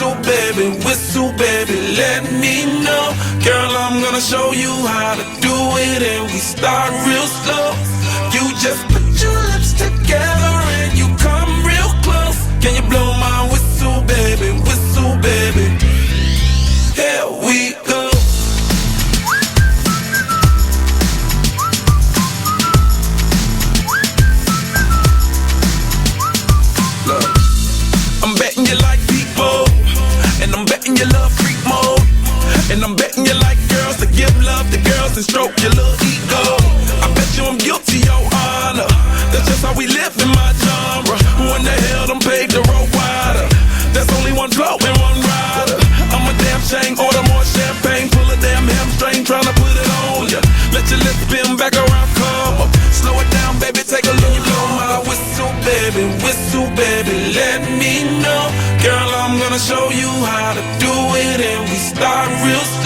whistle, baby, let me know. Girl, I'm gonna show you how to do it, and we start real slow. You just put your lips together and you come real close. Can you blow my whistle, baby, whistle, baby? Here we go. Look, I'm betting you like people, and I'm betting you love freak mode, and I'm betting you like girls to give love to girls and stroke your little ego. I bet you I'm guilty, your honor. That's just how we live in my genre. Who in the hell done paved the road wider? There's only one flow and one rider. I'm a damn shame, order more champagne, pull a damn hamstring, tryna put it on ya. Let your lips spin back around, come up. Slow it down, baby, take a look. Blow my whistle, baby, let me know. Girl, I'm gonna show you how to do it, and we start real slow.